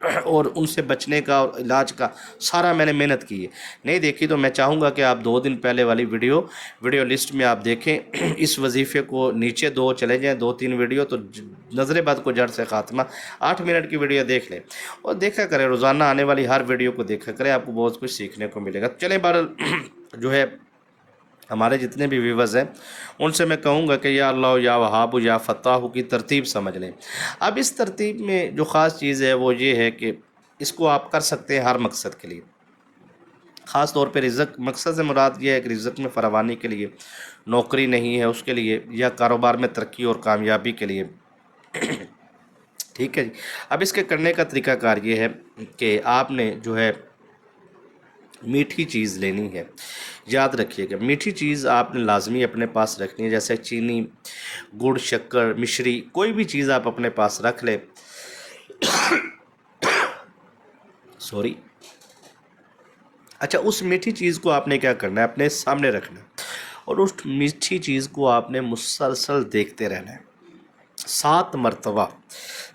اور ان سے بچنے کا اور علاج کا سارا میں نے محنت کی ہے. نہیں دیکھی تو میں چاہوں گا کہ آپ 2 دن پہلے والی ویڈیو لسٹ میں آپ دیکھیں. اس وظیفے کو نیچے 2 چلے جائیں، 2-3 ویڈیو تو نظر بد کو جڑ سے خاتمہ 8 منٹ کی ویڈیو دیکھ لیں اور دیکھا کریں. روزانہ آنے والی ہر ویڈیو کو دیکھا کریں، آپ کو بہت کچھ سیکھنے کو ملے گا. چلیں بہرحال جو ہے ہمارے جتنے بھی ویورز ہیں ان سے میں کہوں گا کہ یا اللہ یا وہاب یا فتاح کی ترتیب سمجھ لیں. اب اس ترتیب میں جو خاص چیز ہے وہ یہ ہے کہ اس کو آپ کر سکتے ہیں ہر مقصد کے لیے. خاص طور پہ رزق، مقصد سے مراد یہ ہے کہ رزق میں فراوانی کے لیے، نوکری نہیں ہے اس کے لیے، یا کاروبار میں ترقی اور کامیابی کے لیے. ٹھیک ہے جی. اب اس کے کرنے کا طریقہ کار یہ ہے کہ آپ نے جو ہے میٹھی چیز لینی ہے. یاد رکھیے کہ میٹھی چیز آپ نے لازمی اپنے پاس رکھنی ہے، جیسے چینی، گڑ، شکر، مشری، کوئی بھی چیز آپ اپنے پاس رکھ لیں. سوری. اچھا، اس میٹھی چیز کو آپ نے کیا کرنا ہے، اپنے سامنے رکھنا ہے اور اس میٹھی چیز کو آپ نے مسلسل دیکھتے رہنا ہے 7 مرتبہ،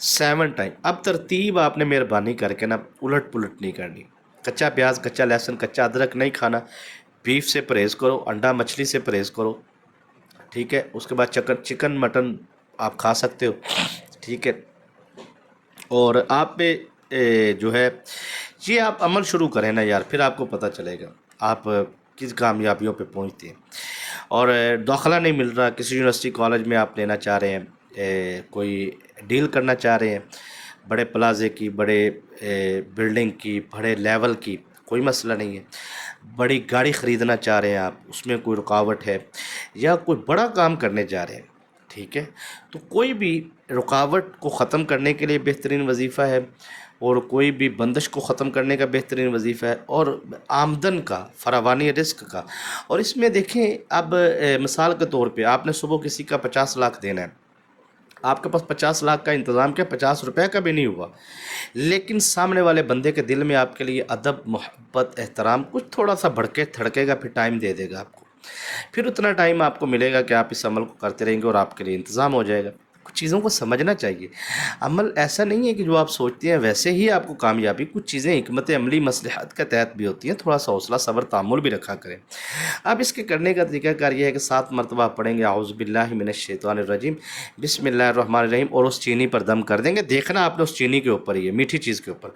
7 ٹائم. اب ترتیب آپ نے مہربانی کر کے نا الٹ پلٹ نہیں کرنی. کچا پیاز، کچا لہسن، کچا ادرک نہیں کھانا. بیف سے پرہیز کرو، انڈا مچھلی سے پرہیز کرو. ٹھیک ہے. اس کے بعد چکن مٹن آپ کھا سکتے ہو. ٹھیک ہے. اور آپ پہ جو ہے یہ آپ عمل شروع کریں نا یار، پھر آپ کو پتہ چلے گا آپ کس کامیابیوں پہ پہنچتے ہیں. اور داخلہ نہیں مل رہا، کسی یونیورسٹی کالج میں آپ لینا چاہ رہے ہیں، کوئی ڈیل کرنا چاہ رہے ہیں بڑے پلازے کی، بڑے بلڈنگ کی، بڑے لیول کی، کوئی مسئلہ نہیں ہے. بڑی گاڑی خریدنا چاہ رہے ہیں آپ، اس میں کوئی رکاوٹ ہے، یا کوئی بڑا کام کرنے جا رہے ہیں. ٹھیک ہے. تو کوئی بھی رکاوٹ کو ختم کرنے کے لیے بہترین وظیفہ ہے، اور کوئی بھی بندش کو ختم کرنے کا بہترین وظیفہ ہے، اور آمدن کا، فراوانی رزق کا. اور اس میں دیکھیں اب مثال کے طور پہ آپ نے صبح کسی کا 50 لاکھ دینا ہے، آپ کے پاس 50 لاکھ کا انتظام کیا، 50 روپے کا بھی نہیں ہوا، لیکن سامنے والے بندے کے دل میں آپ کے لیے ادب، محبت، احترام کچھ تھوڑا سا بھڑکے تھڑکے گا، پھر ٹائم دے دے گا آپ کو. پھر اتنا ٹائم آپ کو ملے گا کہ آپ اس عمل کو کرتے رہیں گے اور آپ کے لیے انتظام ہو جائے گا. کچھ چیزوں کو سمجھنا چاہیے. عمل ایسا نہیں ہے کہ جو آپ سوچتے ہیں ویسے ہی آپ کو کامیابی، کچھ چیزیں حکمت عملی مصلحت کے تحت بھی ہوتی ہیں. تھوڑا سا حوصلہ، صبر، تحمل بھی رکھا کریں. اب اس کے کرنے کا طریقہ کار یہ ہے کہ 7 مرتبہ پڑھیں گے اعوذ باللہ من الشیطان الرجیم، بسم اللہ الرحمن الرحیم، اور اس چینی پر دم کر دیں گے. دیکھنا آپ نے اس چینی کے اوپر ہی ہے، میٹھی چیز کے اوپر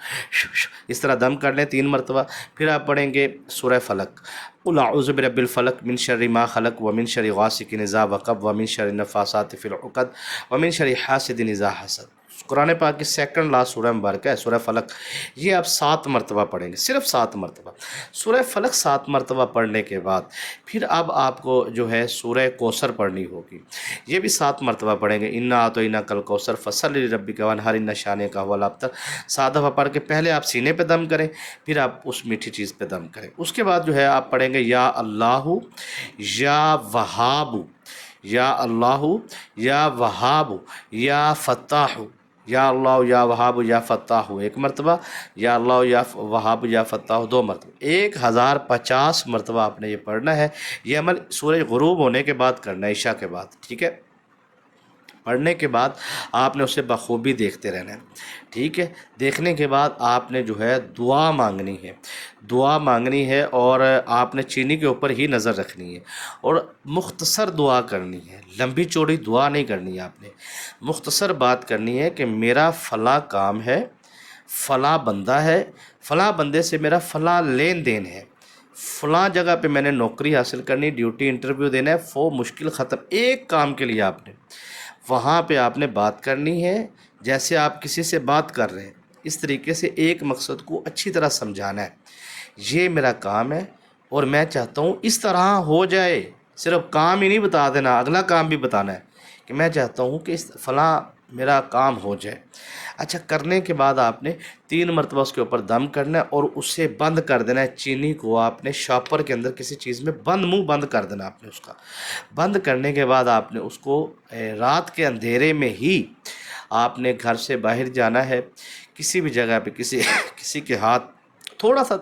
اس طرح دم کر لیں 3 مرتبہ. پھر آپ پڑھیں گے سورہ فلق، قل اعوذ برب الفلق من شر ما خلق ومن شر غاسق اذا وقب ومن شر النفاثات فی العقد ومن شر حاسد اذا حسد. قرآن پاک کی سیکنڈ لاسٹ سورہ مبارکہ ہے سورہ فلق. یہ آپ 7 مرتبہ پڑھیں گے، صرف 7 مرتبہ. سورہ فلق 7 مرتبہ پڑھنے کے بعد پھر اب آپ کو جو ہے سورہ کوثر پڑھنی ہوگی. یہ بھی 7 مرتبہ پڑھیں گے. انا اعطیناک الکوثر فصلی لربک وانحر ان شانک هو الابتر. 7 دفعہ پڑھ کے پہلے آپ سینے پہ دم کریں، پھر آپ اس میٹھی چیز پہ دم کریں. اس کے بعد جو ہے آپ پڑھیں گے یا اللہ یا وہاب، یا اللہ یا وہاب یا فتاح، یا اللہ یا وہاب یا فتاح 1 مرتبہ، یا اللہ یا وہاب یا فتاح 2 مرتبہ. 1050 مرتبہ آپ نے یہ پڑھنا ہے. یہ عمل سورج غروب ہونے کے بعد کرنا ہے، عشاء کے بعد. ٹھیک ہے. پڑھنے کے بعد آپ نے اسے بخوبی دیکھتے رہنا ہے. ٹھیک ہے. دیکھنے کے بعد آپ نے جو ہے دعا مانگنی ہے، دعا مانگنی ہے، اور آپ نے چینی کے اوپر ہی نظر رکھنی ہے، اور مختصر دعا کرنی ہے. لمبی چوڑی دعا نہیں کرنی ہے. آپ نے مختصر بات کرنی ہے کہ میرا فلاں کام ہے، فلاں بندہ ہے، فلاں بندے سے میرا فلاں لین دین ہے، فلاں جگہ پہ میں نے نوکری حاصل کرنی، ڈیوٹی انٹرویو دینا ہے، وہ مشکل ختم. ایک کام کے لیے آپ نے وہاں پہ آپ نے بات کرنی ہے جیسے آپ کسی سے بات کر رہے ہیں. اس طریقے سے ایک مقصد کو اچھی طرح سمجھانا ہے. یہ میرا کام ہے اور میں چاہتا ہوں اس طرح ہو جائے. صرف کام ہی نہیں بتا دینا، اگلا کام بھی بتانا ہے کہ میں چاہتا ہوں کہ اس فلاں میرا کام ہو جائے. اچھا، کرنے کے بعد آپ نے 3 مرتبہ اس کے اوپر دم کرنا ہے اور اسے بند کر دینا ہے. چینی کو آپ نے شاپر کے اندر کسی چیز میں منہ بند کر دینا. آپ نے اس کا بند کرنے کے بعد آپ نے اس کو رات کے اندھیرے میں ہی آپ نے گھر سے باہر جانا ہے. کسی بھی جگہ پہ کسی کے ہاتھ تھوڑا سا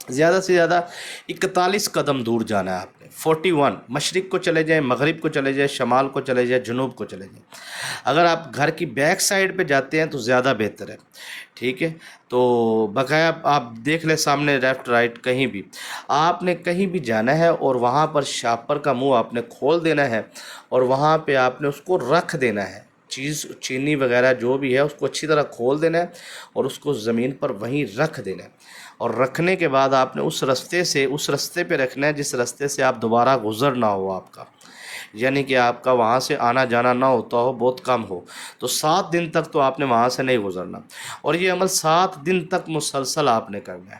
زیادہ سے زیادہ 41 قدم دور جانا ہے آپ نے، 41، مشرق کو چلے جائیں، مغرب کو چلے جائیں، شمال کو چلے جائیں، جنوب کو چلے جائیں۔ اگر آپ گھر کی بیک سائڈ پہ جاتے ہیں تو زیادہ بہتر ہے، ٹھیک ہے؟ تو بقایا آپ دیکھ لیں سامنے لیفٹ رائٹ کہیں بھی، آپ نے کہیں بھی جانا ہے اور وہاں پر شاپر کا منہ آپ نے کھول دینا ہے اور وہاں پہ آپ نے اس کو رکھ دینا ہے، چیز چینی وغیرہ جو بھی ہے اس کو اچھی طرح کھول دینا ہے اور اس کو زمین پر وہیں رکھ دینا ہے، اور رکھنے کے بعد آپ نے اس رستے پہ رکھنا ہے جس رستے سے آپ دوبارہ گزر نہ ہو آپ کا، یعنی کہ آپ کا وہاں سے آنا جانا نہ ہوتا ہو، بہت کم ہو، تو 7 دن تک تو آپ نے وہاں سے نہیں گزرنا، اور یہ عمل 7 دن تک مسلسل آپ نے کرنا ہے،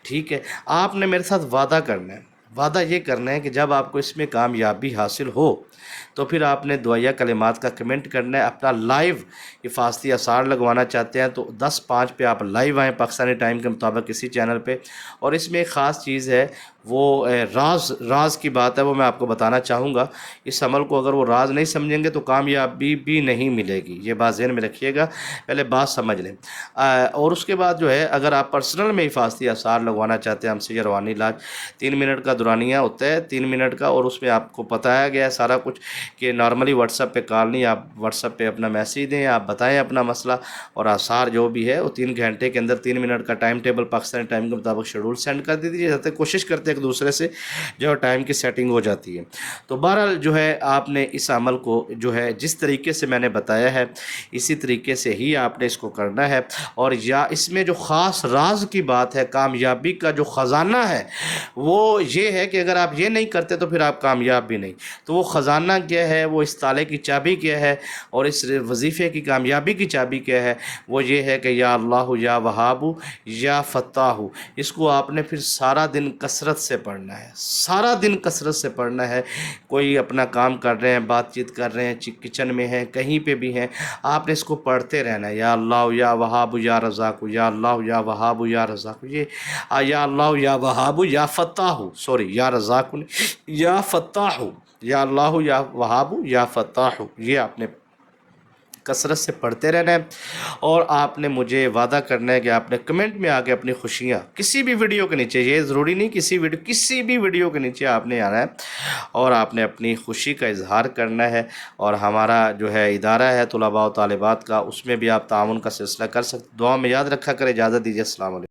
ٹھیک ہے؟ آپ نے میرے ساتھ وعدہ کرنا ہے، وعدہ یہ کرنا ہے کہ جب آپ کو اس میں کامیابی حاصل ہو تو پھر آپ نے دعائیہ کلمات کا کمنٹ کرنا ہے، اپنا لائیو حفاظتی آثار لگوانا چاہتے ہیں تو 10:05 پہ آپ لائیو آئیں پاکستانی ٹائم کے مطابق اسی چینل پہ، اور اس میں ایک خاص چیز ہے، وہ راز کی بات ہے، وہ میں آپ کو بتانا چاہوں گا، اس عمل کو اگر وہ راز نہیں سمجھیں گے تو کامیابی بھی نہیں ملے گی، یہ بات ذہن میں رکھیے گا، پہلے بات سمجھ لیں۔ اور اس کے بعد جو ہے اگر آپ پرسنل میں حفاظتی آثار لگوانا چاہتے ہیں ہم سے یہ روحانی علاج، 3 منٹ کا دورانیہ ہوتا ہے، 3 منٹ کا، اور اس میں آپ کو بتایا گیا ہے سارا کچھ کہ نارملی واٹس ایپ پہ کال نہیں، آپ واٹس ایپ پہ اپنا میسیج دیں، آپ بتائیں اپنا مسئلہ، اور آثار جو بھی ہے وہ 3 گھنٹے کے اندر 3 منٹ کا ٹائم ٹیبل پاکستانی ٹائم کے مطابق شیڈول سینڈ کر دیجیے، جاتے کوشش کرتے ہیں ایک دوسرے سے جو ٹائم کی سیٹنگ ہو جاتی ہے۔ تو بہرحال جو ہے آپ نے اس عمل کو جو ہے جس طریقے سے میں نے بتایا ہے اسی طریقے سے ہی آپ نے اس کو کرنا ہے، اور یا اس میں جو خاص راز کی بات ہے، کامیابی کا جو خزانہ ہے وہ یہ ہے کہ اگر آپ یہ نہیں کرتے تو پھر آپ کامیاب بھی نہیں، تو وہ خزانہ کیا ہے، وہ اس تالے کی چابی کیا ہے، اور اس وظیفے کی کامیابی کی چابی کیا ہے، وہ یہ ہے کہ یا اللہ یا وہاب یا فتاح، اس کو آپ نے پھر سارا دن کثرت سے پڑھنا ہے، سارا دن کثرت سے پڑھنا ہے، کوئی اپنا کام کر رہے ہیں، بات چیت کر رہے ہیں، کچن میں ہیں، کہیں پہ بھی ہیں، آپ نے اس کو پڑھتے رہنا ہے، یا اللہ یا وہاب یا رزاق، یا اللہ یا وہاب یا رزاق، یہ یا اللہ یا وہاب یا فتاح، سوری یا رزاق یا فتاح، یا اللہ یا وہاب یا فتاح، یہ آپ نے کثرت سے پڑھتے رہنا ہے، اور آپ نے مجھے وعدہ کرنا ہے کہ آپ نے کمنٹ میں آ کے اپنی خوشیاں کسی بھی ویڈیو کے نیچے، یہ ضروری نہیں کسی بھی ویڈیو کے نیچے آپ نے آنا ہے اور آپ نے اپنی خوشی کا اظہار کرنا ہے، اور ہمارا جو ہے ادارہ ہے طلباء و طالبات کا، اس میں بھی آپ تعاون کا سلسلہ کر سکتے، دعا میں یاد رکھا کریں، اجازت دیجیے، السلام علیکم۔